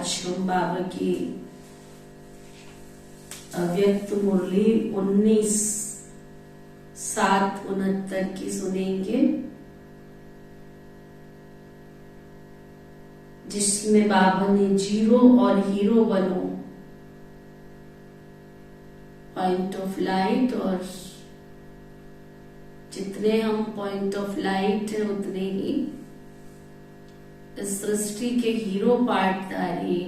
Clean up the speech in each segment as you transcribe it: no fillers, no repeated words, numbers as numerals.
आज हम बाबा की अव्यक्त मुरली 19/7/69 की सुनेंगे, जिसमें बाबा ने जीरो और हीरो बनो पॉइंट ऑफ लाइट, और जितने हम पॉइंट ऑफ लाइट है उतने ही इस सृष्टि के हीरो पार्टधारी,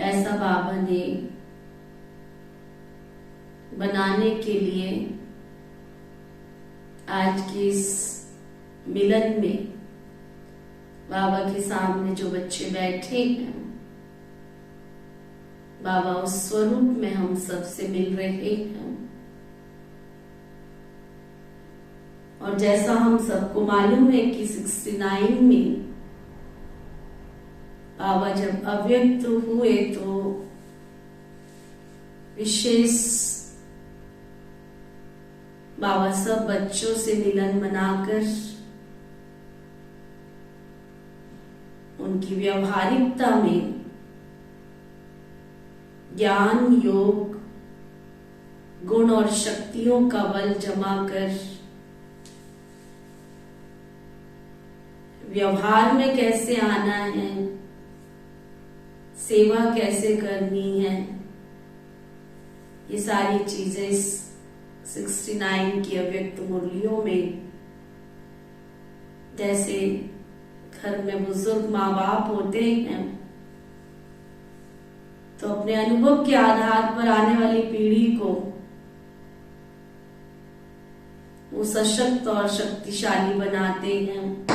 ऐसा बाबा ने बनाने के लिए आज के इस मिलन में बाबा के सामने जो बच्चे बैठे हैं, बाबा उस स्वरूप में हम सबसे मिल रहे हैं। और जैसा हम सबको मालूम है कि 69 में बाबा जब अव्यक्त हुए तो विशेष बाबा सब बच्चों से मिलन मनाकर उनकी व्यवहारिकता में ज्ञान, योग, गुण और शक्तियों का बल जमा कर व्यवहार में कैसे आना है, सेवा कैसे करनी है, ये सारी चीजें इस 69 की अव्यक्त मुरलियों में, जैसे घर में बुजुर्ग माँ बाप होते हैं तो अपने अनुभव के आधार पर आने वाली पीढ़ी को वो सशक्त और शक्तिशाली बनाते हैं।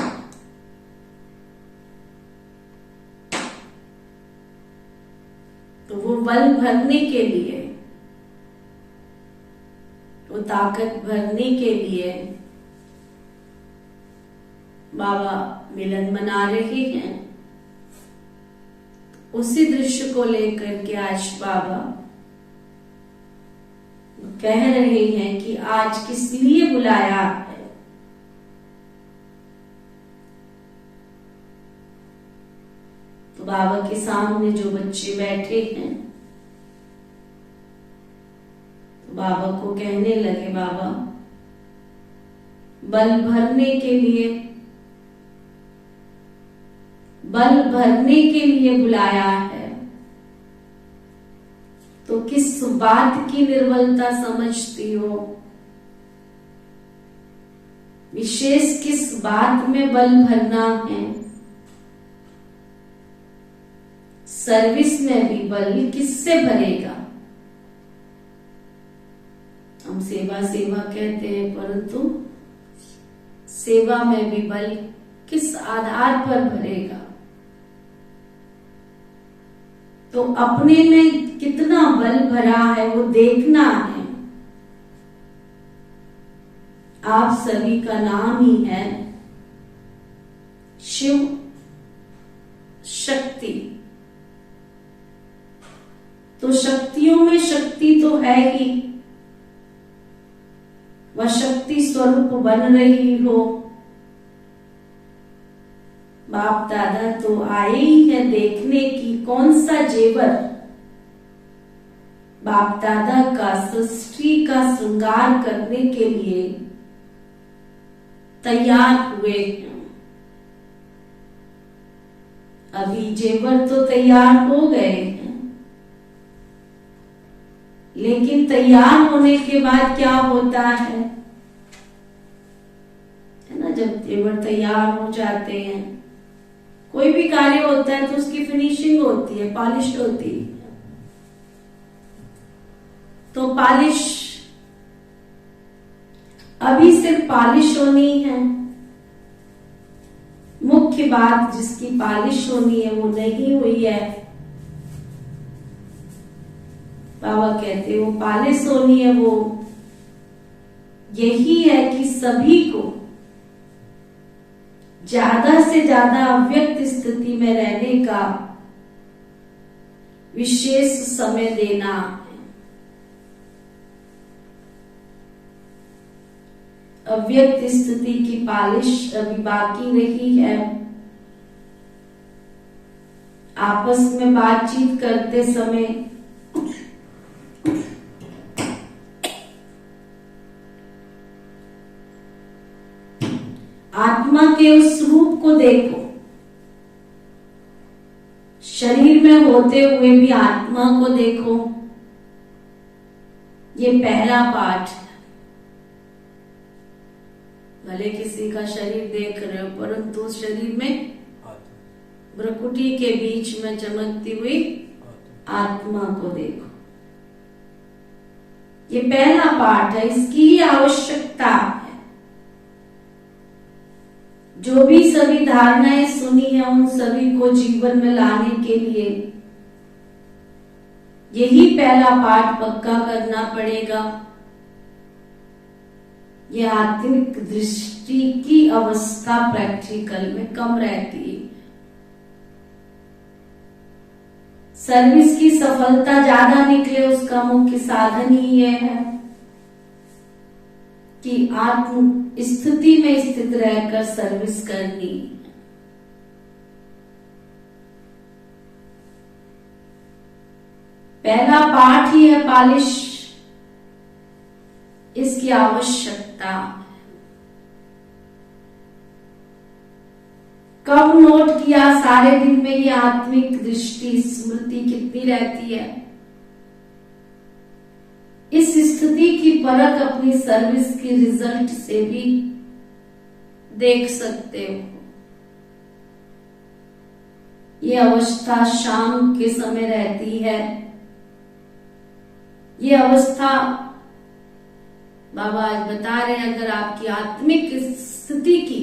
तो वो बल भरने के लिए, वो ताकत भरने के लिए बाबा मिलन मना रहे हैं। उसी दृश्य को लेकर के आज बाबा कह रहे हैं कि आज किस लिए बुलाया है। तो बाबा के सामने जो बच्चे बैठे हैं, तो बाबा को कहने लगे, बाबा बल भरने के लिए बुलाया है, तो किस बात की निर्बलता समझती हो? विशेष किस बात में बल भरना है? सर्विस में भी बल किससे भरेगा? हम सेवा सेवा कहते हैं, परंतु सेवा में भी बल किस आधार पर भरेगा? तो अपने में कितना बल भरा है वो देखना है। आप सभी का नाम ही है शिव शक्ति। तो शक्तियों में शक्ति तो है ही, वह शक्ति स्वरूप बन रही हो। बाप दादा तो आए ही हैं देखने की कौन सा जेवर बाप दादा का सृष्टि का श्रृंगार करने के लिए तैयार हुए हैं। अभी जेवर तो तैयार हो गए हैं, लेकिन तैयार होने के बाद क्या होता है ना, जब जेवर तैयार हो जाते हैं, कोई भी कार्य होता है तो उसकी फिनिशिंग होती है, पॉलिश होती है। तो पॉलिश, अभी सिर्फ पॉलिश होनी है, मुख्य बात जिसकी पॉलिश होनी है वो नहीं हुई है। बाबा कहते हैं वो पॉलिश होनी है, वो यही है कि सभी को ज्यादा से ज्यादा अव्यक्त स्थिति में रहने का विशेष समय देना है। अव्यक्त स्थिति की पॉलिश अभी बाकी रही है, आपस में बातचीत करते समय आत्मा के उस रूप को देखो। शरीर में होते हुए भी आत्मा को देखो। ये पहला पाठ है। भले किसी का शरीर देख रहे हो, परंतु उस शरीर में भ्रकुटी के बीच में चमकती हुई आत्मा को देखो। ये पहला पाठ है, इसकी आवश्यकता है। जो भी सभी धारणाएं सुनी है उन सभी को जीवन में लाने के लिए यही पहला पाठ पक्का करना पड़ेगा। ये आत्मिक दृष्टि की अवस्था प्रैक्टिकल में कम रहती है। सर्विस की सफलता ज्यादा निकले उसका मुख्य साधन ही यह है कि आत्म स्थिति में स्थित रहकर सर्विस करनी। पहला पाठ ही है पालिश, इसकी आवश्यकता। कब नोट किया सारे दिन में ये आत्मिक दृष्टि स्मृति कितनी रहती है। इस स्थिति की परख अपनी सर्विस की रिजल्ट से भी देख सकते हो। ये अवस्था शाम के समय रहती है। ये अवस्था बाबा आज बता रहे हैं, अगर आपकी आत्मिक स्थिति की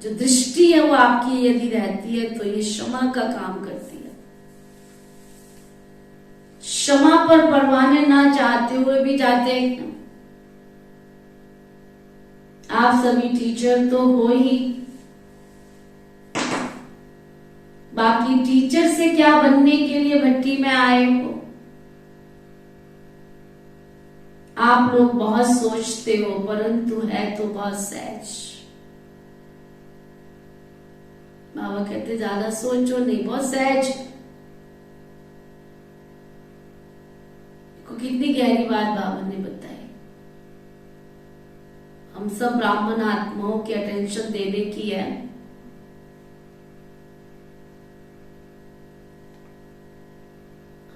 जो दृष्टि है वो आपकी यदि रहती है तो ये क्षमा का काम करती है। क्षमा पर परवाने ना चाहते हुए भी जाते हैं। आप सभी टीचर तो हो ही, बाकी टीचर से क्या बनने के लिए भट्टी में आए हो। आप लोग बहुत सोचते हो, परंतु है तो बहुत सहज। बाबा कहते ज्यादा सोचो नहीं, बहुत सहज। को कितनी गहरी बात बाबा ने बताई। हम सब ब्राह्मण आत्माओं की अटेंशन देने की है।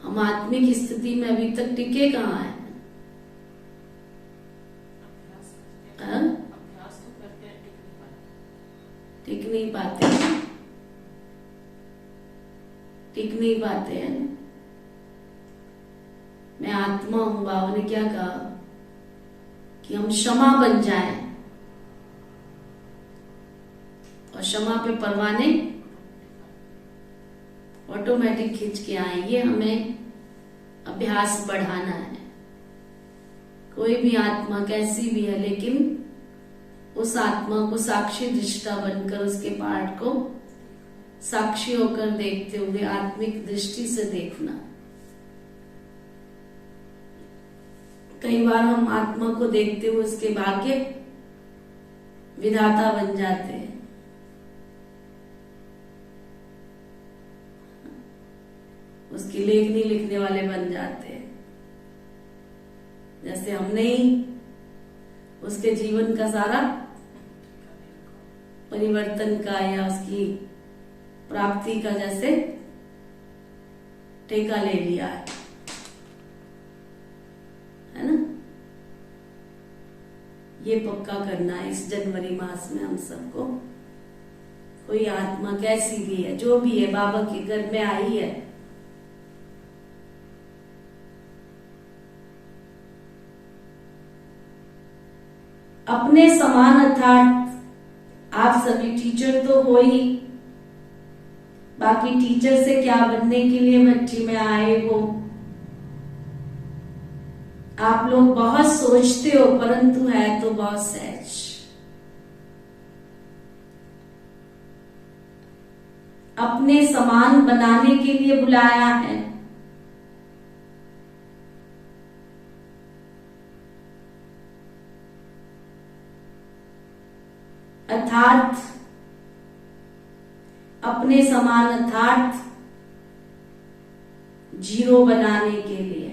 हम आत्मिक स्थिति में अभी तक टिके कहाँ हैं? अभ्यास तो करते हैं, टिक नहीं पाते हैं। टिक नहीं पाते हैं। मैं आत्मा हूं। बाबा ने क्या कहा कि हम क्षमा बन जाएं और क्षमा पे परवाने ऑटोमेटिक खींच के आए। ये हमें अभ्यास बढ़ाना है। कोई भी आत्मा कैसी भी है, लेकिन उस आत्मा को साक्षी दृष्टा बनकर उसके पार्ट को साक्षी होकर देखते हुए आत्मिक दृष्टि से देखना। कई बार हम आत्मा को देखते हुए उसके भाग्य विधाता बन जाते हैं। उसकी लेखनी लिखने वाले बन जाते हैं। जैसे हमने ही उसके जीवन का सारा परिवर्तन का या उसकी प्राप्ति का जैसे ठेका ले लिया है ना। ये पक्का करना है इस जनवरी मास में हम सबको। कोई आत्मा कैसी भी है, जो भी है, बाबा के घर में आई है, अपने समान अर्थात आप सभी टीचर तो हो ही, बाकी टीचर से क्या बनने के लिए भट्टी में आए हो। आप लोग बहुत सोचते हो, परंतु है तो बहुत सहज। अपने समान बनाने के लिए बुलाया है। अर्थात अपने समान अर्थात जीरो बनाने के लिए।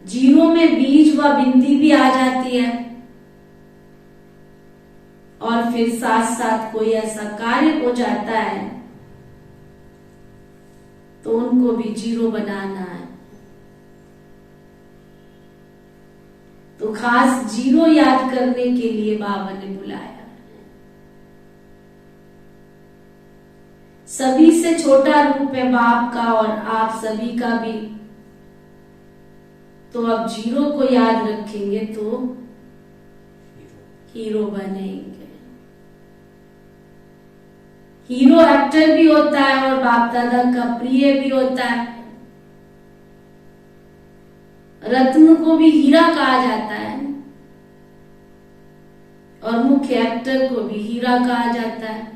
जीरो में बीज व बिंदी भी आ जाती है और फिर साथ साथ कोई ऐसा कार्य हो जाता है तो उनको भी जीरो बनाना है। तो खास जीरो याद करने के लिए बाबा ने बुलाया। सभी से छोटा रूप है बाप का और आप सभी का भी। तो अब जीरो को याद रखेंगे तो हीरो बनेंगे। हीरो एक्टर भी होता है और बाप दादा का प्रिय भी होता है। रत्न को भी हीरा कहा जाता है और मुख्य एक्टर को भी हीरा कहा जाता है।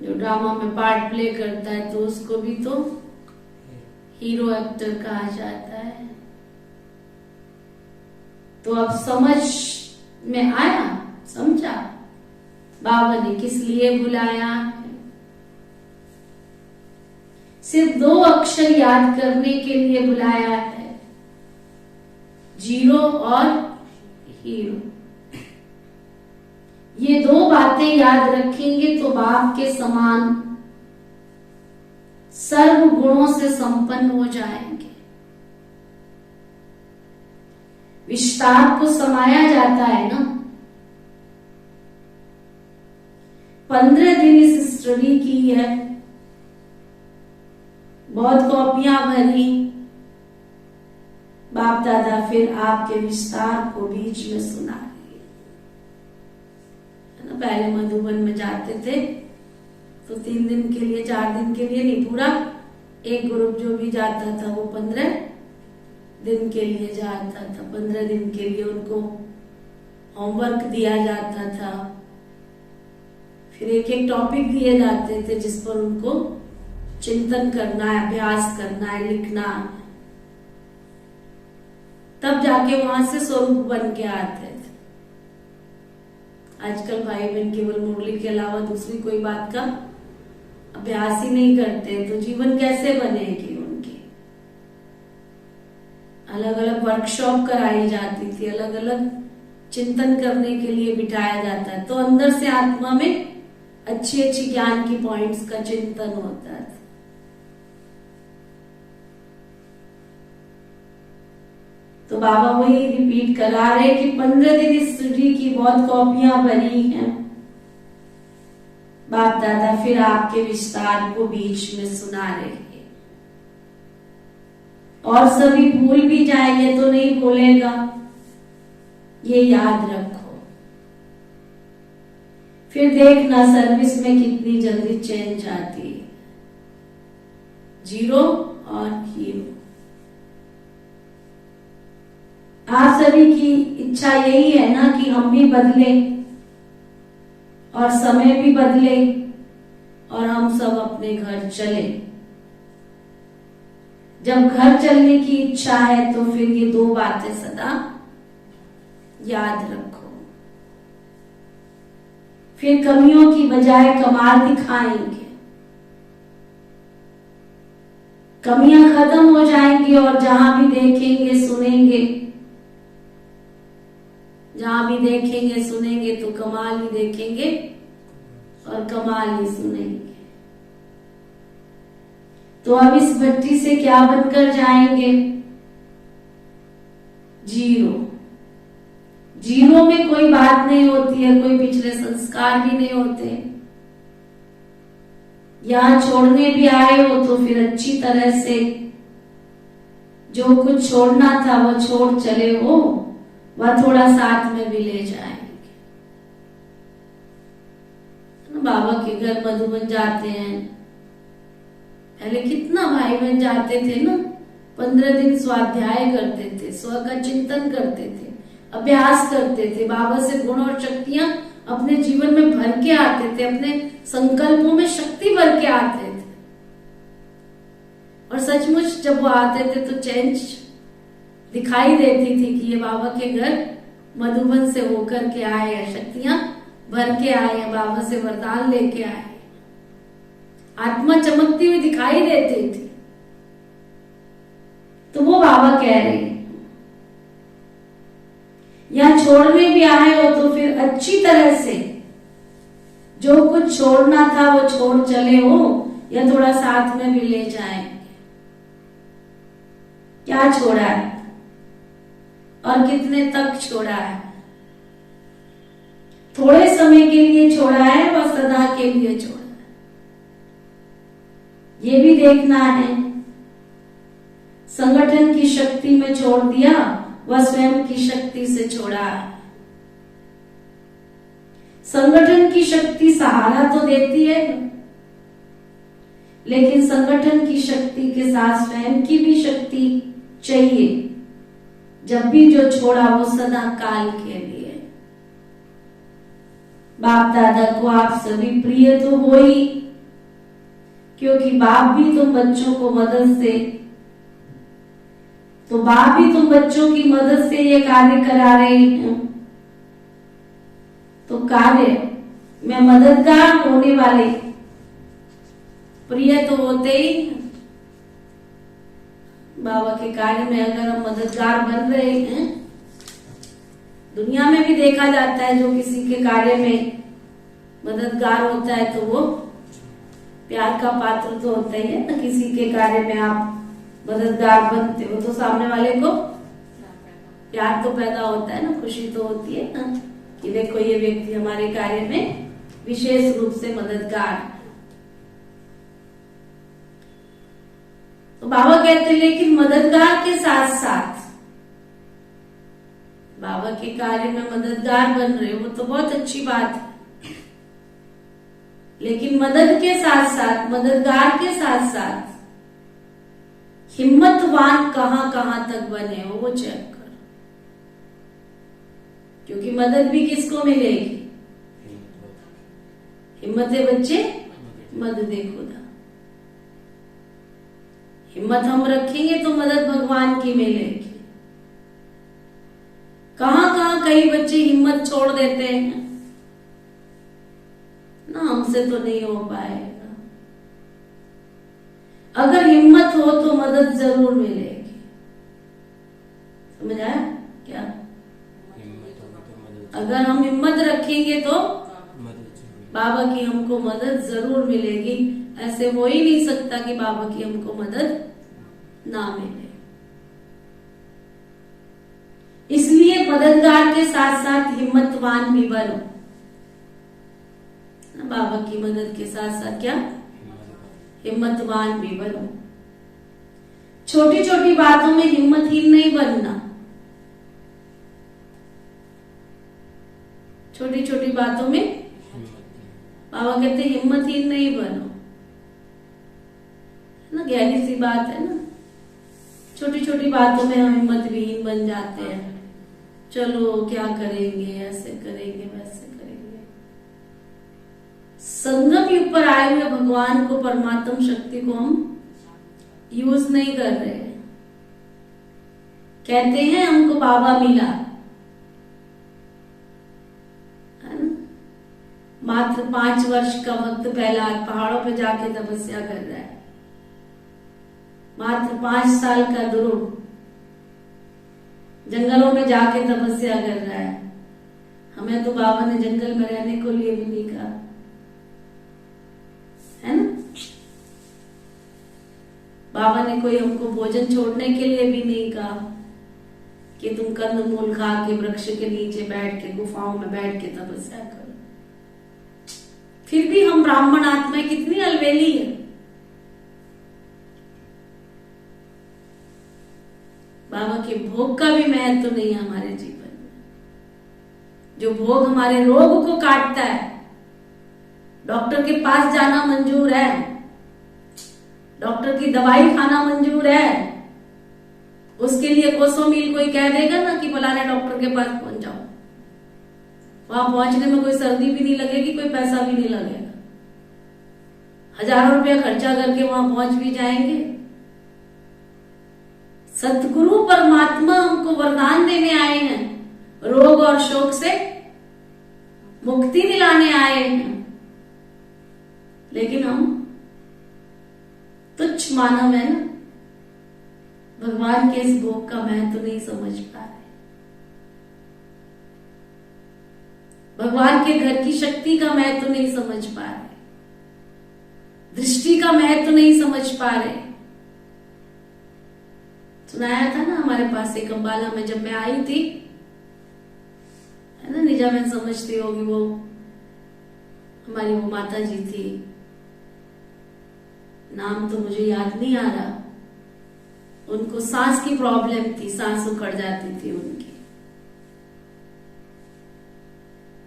जो ड्रामा में पार्ट प्ले करता है तो उसको भी तो हीरो एक्टर कहा जाता है। तो अब समझ में आया, समझा बाबा ने किस लिए बुलाया। सिर्फ 2 अक्षर याद करने के लिए बुलाया है, जीरो और हीरो। ये 2 बातें याद रखेंगे तो बाप के समान सर्व गुणों से संपन्न हो जाएंगे। विस्तार को समाया जाता है ना। 15 दिन इस स्टडी की है, बहुत कॉपियां भरी। बाप दादा फिर आपके विस्तार को बीच में सुना रहे है ना। पहले मधुबन में जाते थे तो 3 दिन के लिए, 4 दिन के लिए नहीं, पूरा एक ग्रुप जो भी जाता था वो 15 दिन के लिए जाता था। 15 दिन के लिए उनको होमवर्क दिया जाता था, फिर एक एक टॉपिक दिए जाते थे जिस पर उनको चिंतन करना है, अभ्यास करना है, लिखना है। तब जाके वहां से स्वरूप बन के आते थे। आजकल भाई बहन केवल मुरली के अलावा दूसरी कोई बात का अभ्यास ही नहीं करते, तो जीवन कैसे बनेगी उनकी। अलग अलग वर्कशॉप कराई जाती थी, अलग अलग चिंतन करने के लिए बिठाया जाता है, तो अंदर से आत्मा में अच्छी अच्छी ज्ञान की पॉइंट्स का चिंतन होता है। तो बाबा वही रिपीट करा रहे कि 15 दिन इस स्टडी की बहुत कॉपियां बनी हैं। बाप दादा फिर आपके विस्तार को बीच में सुना रहे हैं। और सभी भूल भी जाएंगे तो नहीं भूलेगा, ये याद रखो। फिर देखना सर्विस में कितनी जल्दी चेंज आती है, जीरो और हीरो। आप सभी की इच्छा यही है ना कि हम भी बदले और समय भी बदले और हम सब अपने घर चले। जब घर चलने की इच्छा है तो फिर ये 2 बातें सदा याद रखो। फिर कमियों की बजाय कमाल दिखाएंगे, कमियां खत्म हो जाएंगी और जहां भी देखेंगे सुनेंगे, जहां भी देखेंगे सुनेंगे तो कमाल ही देखेंगे और कमाल ही सुनेंगे। तो अब इस भट्टी से क्या बनकर जाएंगे? जीरो। जीरो में कोई बात नहीं होती है, कोई पिछले संस्कार भी नहीं होते। यहां छोड़ने भी आए हो तो फिर अच्छी तरह से जो कुछ छोड़ना था वो छोड़ चले हो, वह थोड़ा साथ में भी ले जाएंगे। बाबा के घर मधुबन जाते हैं, पहले कितना भाई बहन जाते थे ना। 15 दिन स्वाध्याय करते थे, स्व का चिंतन करते थे, अभ्यास करते थे, बाबा से गुण और शक्तियां अपने जीवन में भर के आते थे, अपने संकल्पों में शक्ति भर के आते थे। और सचमुच जब वो आते थे तो चेंज दिखाई देती थी कि ये बाबा के घर मधुबन से होकर के आए हैं, शक्तियां भर के आए हैं, बाबा से वरदान लेके आए। आत्मा चमकती हुई दिखाई देती थी, तो वो बाबा कह रहे हैं या छोड़ने भी आए हो तो फिर अच्छी तरह से जो कुछ छोड़ना था वो छोड़ चले हो, या थोड़ा साथ में भी ले जाए। क्या छोड़ा है और कितने तक छोड़ा है? थोड़े समय के लिए छोड़ा है व सदा के लिए छोड़ा है, ये भी देखना है। संगठन की शक्ति में छोड़ दिया व स्वयं की शक्ति से छोड़ा है। संगठन की शक्ति सहारा तो देती है, लेकिन संगठन की शक्ति के साथ स्वयं की भी शक्ति चाहिए। जब भी जो छोड़ा वो सदा काल के लिए। बाप दादा को आप सभी प्रिय तो हो ही, क्योंकि बाप भी तुम बच्चों को मदद से, तो बाप भी तुम बच्चों की मदद से ये कार्य करा रहे हैं। तो कार्य में मददगार होने वाले प्रिय तो होते ही। बाबा के कार्य में अगर हम मददगार बन रहे हैं, दुनिया में भी देखा जाता है जो किसी के कार्य में मददगार होता है तो वो प्यार का पात्र तो होता ही है ना। किसी के कार्य में आप मददगार बनते हो तो सामने वाले को प्यार तो पैदा होता है ना, खुशी तो होती है ना कि देखो ये व्यक्ति हमारे कार्य में विशेष रूप से मददगार है। तो बाबा कहते हैं लेकिन मददगार के साथ साथ बाबा के कार्य में मददगार बन रहे हो तो बहुत अच्छी बात है, लेकिन मदद के साथ साथ, मददगार के साथ साथ हिम्मतवान कहां कहां तक बने हो वो चेक करो। क्योंकि मदद भी किसको मिलेगी? हिम्मत है बच्चे, मदद खुदा। हिम्मत हम रखेंगे तो मदद भगवान की मिलेगी। कहां कहां कई बच्चे हिम्मत छोड़ देते हैं ना, हमसे तो नहीं हो पाएगा। अगर हिम्मत हो तो मदद जरूर मिलेगी। समझ आया क्या? अगर हम हिम्मत रखेंगे तो बाबा की हमको मदद जरूर मिलेगी। ऐसे हो ही नहीं सकता कि बाबा की हमको मदद ना मिले। इसलिए मददगार के साथ साथ हिम्मतवान भी बनो। बाबा की मदद के साथ साथ क्या? हिम्मतवान भी बनो। छोटी छोटी बातों में हिम्मतहीन नहीं बनना। छोटी छोटी बातों में बाबा कहते हिम्मतहीन नहीं बनो, ना गहरी सी बात है ना। छोटी छोटी बातों में हम हिम्मत विहीन बन जाते हैं। चलो क्या करेंगे, ऐसे करेंगे वैसे करेंगे। संगम युग पर आए हुए भगवान को, परमात्म शक्ति को हम यूज नहीं कर रहे हैं। कहते हैं हमको बाबा मिला, है ना। मात्र 5 वर्ष का वक्त पहला पहाड़ों पे जाके तपस्या कर रहा है। मात्र 5 साल का ध्रुव जंगलों में जाके तपस्या कर रहा है। हमें तो बाबा ने जंगल में रहने को लिए भी नहीं कहा, है ना। बाबा ने कोई हमको भोजन छोड़ने के लिए भी नहीं कहा कि तुम कंदमूल खा के वृक्ष के नीचे बैठ के, गुफाओं में बैठ के तपस्या करो। फिर भी हम ब्राह्मण आत्माएं कितनी अलवेली है। बाबा के भोग का भी महत्व नहीं है हमारे जीवन में। जो भोग हमारे रोग को काटता है, डॉक्टर के पास जाना मंजूर है, डॉक्टर की दवाई खाना मंजूर है, उसके लिए कोसों मील कोई कह देगा ना कि फलाने डॉक्टर के पास पहुंच जाओ। वहां पहुंचने में कोई सर्दी भी नहीं लगेगी, कोई पैसा भी नहीं लगेगा। हजारों रुपया खर्चा करके वहां पहुंच भी जाएंगे। सतगुरु परमात्मा हमको वरदान देने आए हैं रोग और शोक से मुक्ति दिलाने आए हैं, लेकिन हम तुच्छ मानव है ना, भगवान के इस भोग का महत्व तो नहीं समझ पा रहे, भगवान के घर की शक्ति का महत्व तो नहीं समझ पा रहे, दृष्टि का महत्व तो नहीं समझ पा रहे। सुनाया था ना हमारे पास एक अम्बाला में जब मैं आई थी, है ना, निजा बहन समझती होगी, वो हमारी वो माता जी थी, नाम तो मुझे याद नहीं आ रहा, उनको सांस की प्रॉब्लम थी, सांस उखड़ जाती थी उनकी,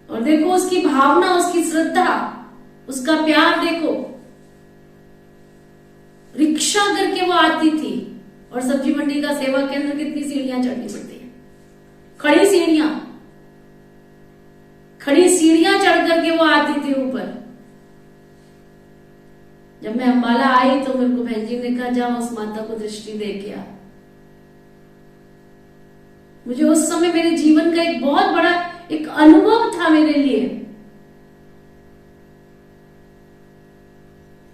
और देखो उसकी भावना, उसकी श्रद्धा, उसका प्यार देखो, रिक्शा करके वो आती थी, और सब्जी मंडी का सेवा केंद्र कितनी सीढ़ियां चढ़नी पड़ती है, खड़ी सीढ़ियां चढ़ करके वो आती थी ऊपर। जब मैं अम्बाला आई तो मेरे को बहन जी ने कहा जाओ उस माता को दृष्टि दे के आ। मुझे उस समय मेरे जीवन का एक बहुत बड़ा एक अनुभव था मेरे लिए,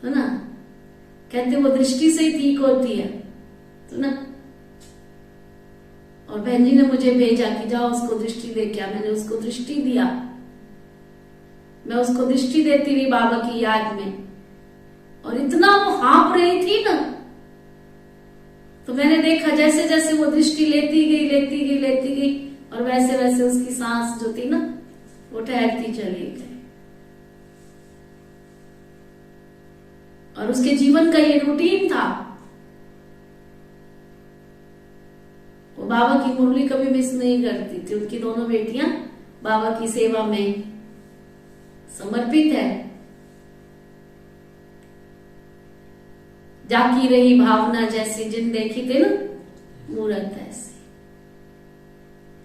है ना, कहते वो दृष्टि से ही ठीक होती है, तो ना, और बहन जी ने मुझे भेजा कि जाओ उसको दृष्टि दे के आ। मैंने उसको दृष्टि दिया, मैं उसको दृष्टि देती रही बाबा की याद में, और इतना वो हाँप रही थी ना, तो मैंने देखा जैसे जैसे वो दृष्टि लेती गई, और वैसे वैसे उसकी सांस जो थी ना वो ठहरती चली गई, और उसके जीवन का ये रूटीन था। वो बाबा की मुरली कभी मिस नहीं करती थी, उनकी दोनों बेटियां बाबा की सेवा में समर्पित है। जाकी रही भावना जैसी जिन देखी थे ना मूरत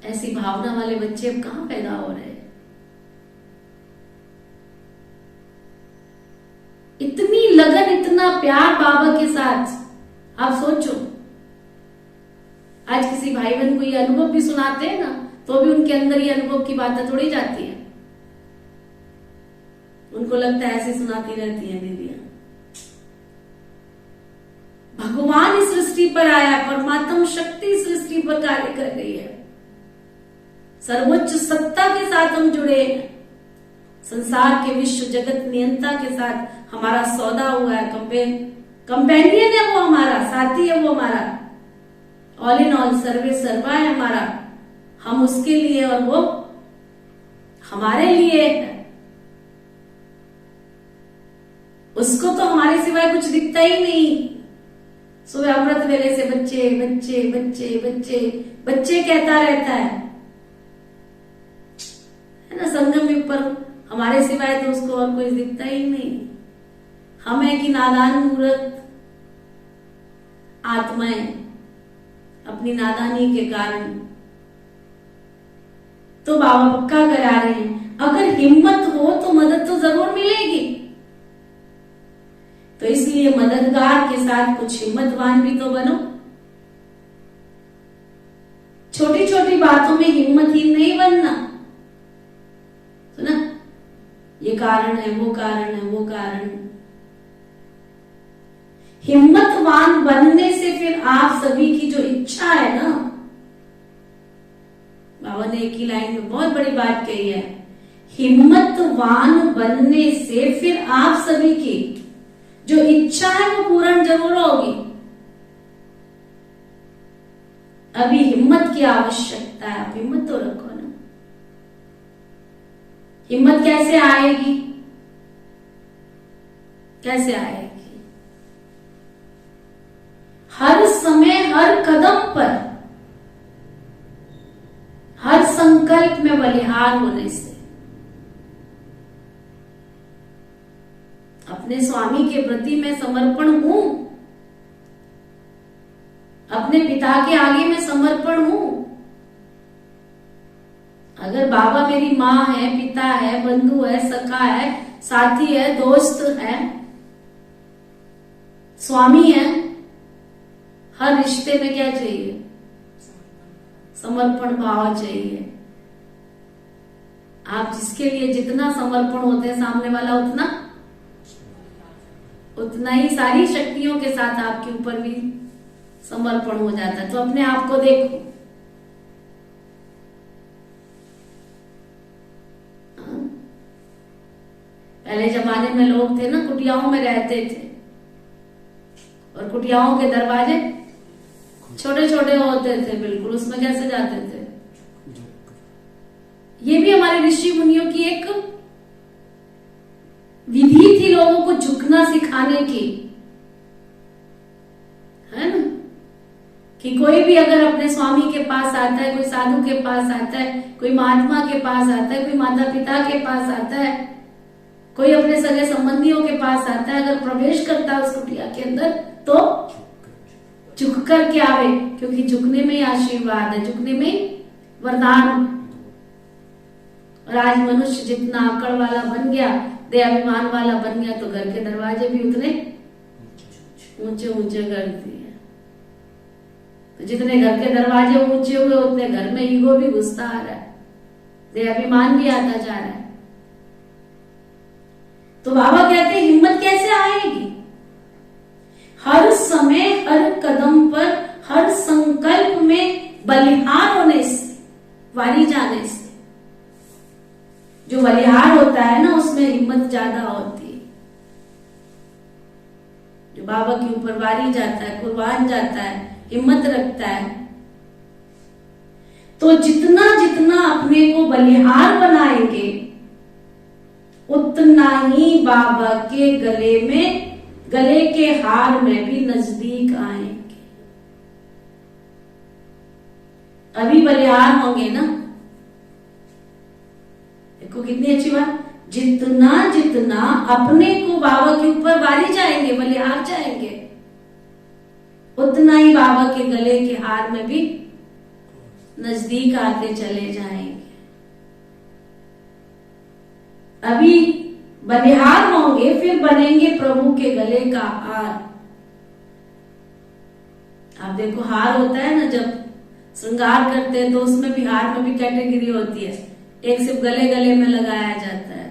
ऐसी भावना वाले बच्चे अब कहां पैदा हो रहे हैं। इतनी लगन, इतना प्यार बाबा के साथ, आप सोचो, आज किसी भाई बहन को ये अनुभव भी सुनाते हैं ना, तो भी उनके अंदर ये अनुभव की बातें थोड़ी जाती है, उनको लगता है ऐसे सुनाती रहती है दीदियां। भगवान इस सृष्टि पर आया, परमात्मा शक्ति इस सृष्टि पर कार्य कर रही है, सर्वोच्च सत्ता के साथ हम जुड़े हैं, संसार के विश्व जगत नियंता के साथ हमारा सौदा हुआ है, कंपेनियन है वो हमारा, साथी है वो हमारा, ऑल इन ऑल, सर्वे सर्वा है हमारा, हम उसके लिए और वो हमारे लिए है। उसको तो हमारे सिवाय कुछ दिखता ही नहीं। सुबह अमृत वेले से बच्चे बच्चे बच्चे बच्चे बच्चे कहता रहता है ना, संगम युग पर हमारे सिवाय तो उसको और कोई दिखता ही नहीं। हम है कि नादान मूर्ख आत्माएं, अपनी नादानी के कारण। तो बाबा पक्का करा रहे हैं, अगर हिम्मत हो तो मदद तो जरूर मिलेगी। तो इसलिए मददगार के साथ कुछ हिम्मतवान भी तो बनो। छोटी छोटी बातों में हिम्मतहीन नहीं बनना, सुना, ये कारण है, वो कारण है, वो कारण। हिम्मतवान बनने से फिर आप सभी की जो इच्छा है ना, बाबा ने एक ही लाइन में बहुत बड़ी बात कही है, हिम्मतवान बनने से फिर आप सभी की जो इच्छा है वो पूर्ण जरूर होगी। अभी हिम्मत की आवश्यकता है, आप हिम्मत तो रखो ना। हिम्मत कैसे आएगी, कैसे आएगी? हर समय, हर कदम पर, हर संकल्प में बलिहार होने से। अपने स्वामी के प्रति मैं समर्पण हूं, अपने पिता के आगे मैं समर्पण हूं। अगर बाबा मेरी माँ है, पिता है, बंधु है, सखा है, साथी है, दोस्त है, स्वामी है, हर रिश्ते में क्या चाहिए? समर्पण भाव चाहिए। आप जिसके लिए जितना समर्पण होते हैं, सामने वाला उतना ही सारी शक्तियों के साथ आपके ऊपर भी समर्पण हो जाता है। तो अपने आप को देखो, पहले जमाने में लोग थे ना, कुटियाओं में रहते थे और कुटियाओं के दरवाजे छोटे छोटे होते थे, बिल्कुल उसमें कैसे जाते थे। ये भी हमारे ऋषि मुनियों की एक विधि थी लोगों को झुकना सिखाने की, है ना। कि कोई भी अगर अपने स्वामी के पास आता है, कोई साधु के पास आता है, कोई महात्मा के पास आता है, कोई माता पिता के पास आता है, कोई अपने सगे संबंधियों के पास आता है, अगर प्रवेश करता है उस कुटिया के अंदर तो झुक कर के आवे, क्योंकि झुकने में ही आशीर्वाद है, झुकने में ही वरदान। और आज मनुष्य जितना आकड़ वाला बन गया, देहाभिमान वाला बन गया, तो घर के दरवाजे भी उतने ऊंचे ऊंचे कर दिए। तो जितने घर के दरवाजे ऊंचे हुए, उतने घर में ईगो भी घुसता आ रहा है, देहाभिमान भी आता जा रहा है। तो बाबा कहते हैं हिम्मत कैसे आएगी? हर समय, हर कदम पर, हर संकल्प में बलिहार होने से, वारी जाने से। जो बलिहार होता है ना, उसमें हिम्मत ज्यादा होती है। जो बाबा के ऊपर वारी जाता है, कुर्बान जाता है, हिम्मत रखता है, तो जितना जितना अपने को बलिहार बनाएंगे, उतना ही बाबा के गले के हार में भी नजदीक आएंगे। अभी बलिहार होंगे ना, देखो कितनी अच्छी बात, जितना जितना अपने को बाबा के ऊपर वारी जाएंगे, बलिहार जाएंगे, उतना ही बाबा के गले के हार में भी नजदीक आते चले जाएंगे। अभी बलिहार होंगे, फिर बनेंगे प्रभु के गले का हार। आप देखो, हार होता है ना, जब श्रृंगार करते हैं तो उसमें भी, हार में भी कैटेगरी होती है। एक सिर्फ गले में लगाया जाता है,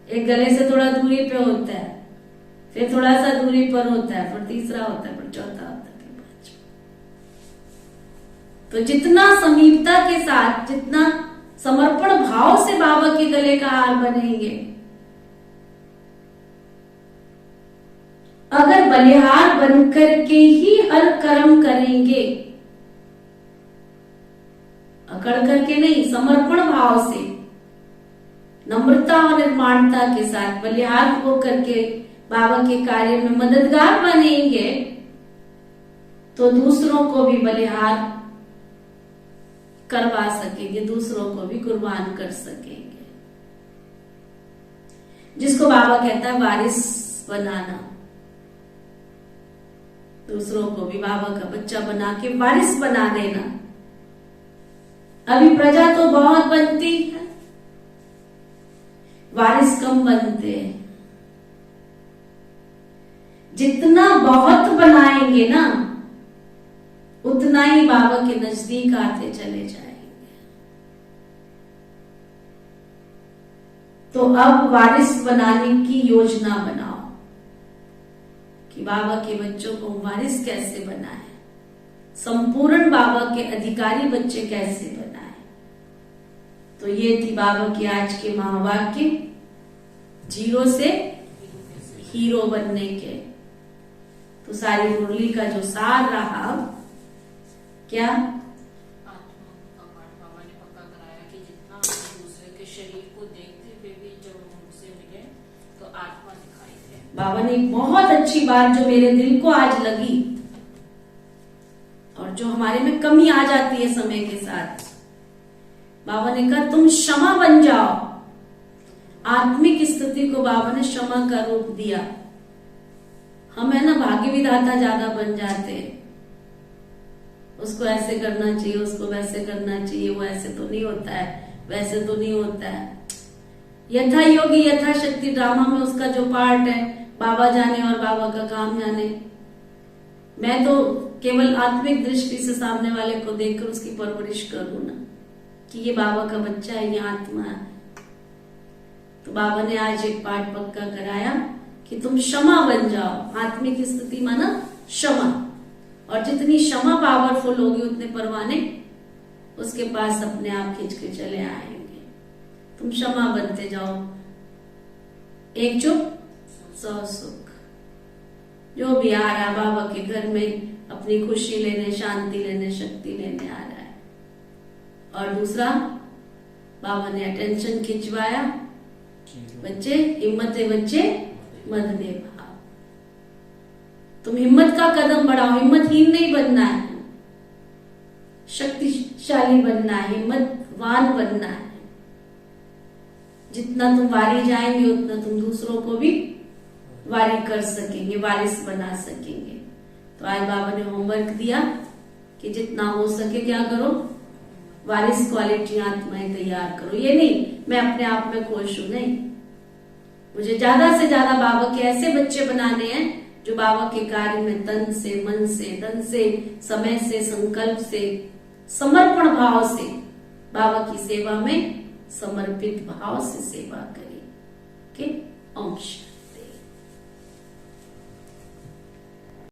एक गले से थोड़ा दूरी पे होता है, फिर थोड़ा सा दूरी पर होता है, फिर तीसरा होता है, फिर चौथा होता है, फिर पांचवा। तो जितना समीपता के साथ, जितना समर्पण भाव से बाबा के गले का हार बनेंगे, अगर बलिहार बनकर के ही हर कर्म करेंगे, अकड़ करके नहीं, समर्पण भाव से, नम्रता और निर्माणता के साथ बलिहार हो करके बाबा के कार्य में मददगार बनेंगे, तो दूसरों को भी बलिहार करवा सकेंगे, दूसरों को भी कुर्बान कर सकेंगे। जिसको बाबा कहता है वारिस बनाना, दूसरों को भी बाबा का बच्चा बना के वारिस बना देना। अभी प्रजा तो बहुत बनती है, वारिस कम बनते हैं। जितना बहुत बनाएंगे ना, उतना ही बाबा के नजदीक आते चले जाएंगे। तो अब वारिस बनाने की योजना बनाओ कि बाबा के बच्चों को वारिस कैसे बनाए, संपूर्ण बाबा के अधिकारी बच्चे कैसे बनाए। तो ये थी बाबा की आज के महावाक्य, जीरो से हीरो बनने के। तो सारी मुरली का जो सार रहा, क्या आत्मा का पाठ बाबा ने पक्का कराया कि जितना दूसरे के शरीर को देखते हुए भी जब हमसे मिले तो आत्मा दिखाई दे। बाबा ने एक बहुत अच्छी बात जो मेरे दिल को आज लगी, और जो हमारे में कमी आ जाती है समय के साथ, बाबा ने कहा तुम क्षमा बन जाओ। आत्मिक स्थिति को बाबा ने क्षमा का रूप दिया। हम है ना भाग्य विधाता ज्यादा बन जाते हैं, उसको ऐसे करना चाहिए, उसको वैसे करना चाहिए, वो ऐसे तो नहीं होता है, वैसे तो नहीं होता है। यथा योगी यथा शक्ति ड्रामा में उसका जो पार्ट है, बाबा जाने और बाबा का काम जाने। मैं तो केवल आत्मिक दृष्टि से सामने वाले को देखकर उसकी परवरिश करूं ना, कि ये बाबा का बच्चा है, ये आत्मा है। तो बाबा ने आज एक पाठ पक्का कराया कि तुम क्षमा बन जाओ। आत्मिक स्थिति माना क्षमा, और जितनी क्षमा पावरफुल होगी उतने परवाने उसके पास अपने आप खिंच के चले आएंगे। तुम क्षमा बनते जाओ। एक चुप 100 सुख। जो भी आ रहा है बाबा के घर में अपनी खुशी लेने, शांति लेने, शक्ति लेने आ रहा है। और दूसरा, बाबा ने अटेंशन खिंचवाया, बच्चे हिम्मत है, बच्चे मत दे भाव। तुम हिम्मत का कदम बढ़ाओ। हिम्मतहीन नहीं बनना है, शक्तिशाली बनना है, हिम्मतवान बनना है। जितना तुम वारी जाएंगे उतना तुम दूसरों को भी वारी कर सकेंगे, वारिस बना सकेंगे। तो आज बाबा ने होमवर्क दिया कि जितना हो सके क्या करो, वारिस क्वालिटी आत्माएं तैयार करो। ये नहीं मैं अपने आप में खुश हूं, नहीं, मुझे ज्यादा से ज्यादा बाबा के ऐसे बच्चे बनाने हैं जो बाबा के कार्य में तन से, मन से, धन से, समय से, संकल्प से, समर्पण भाव से बाबा की सेवा में समर्पित भाव से सेवा करें। ओम शांति।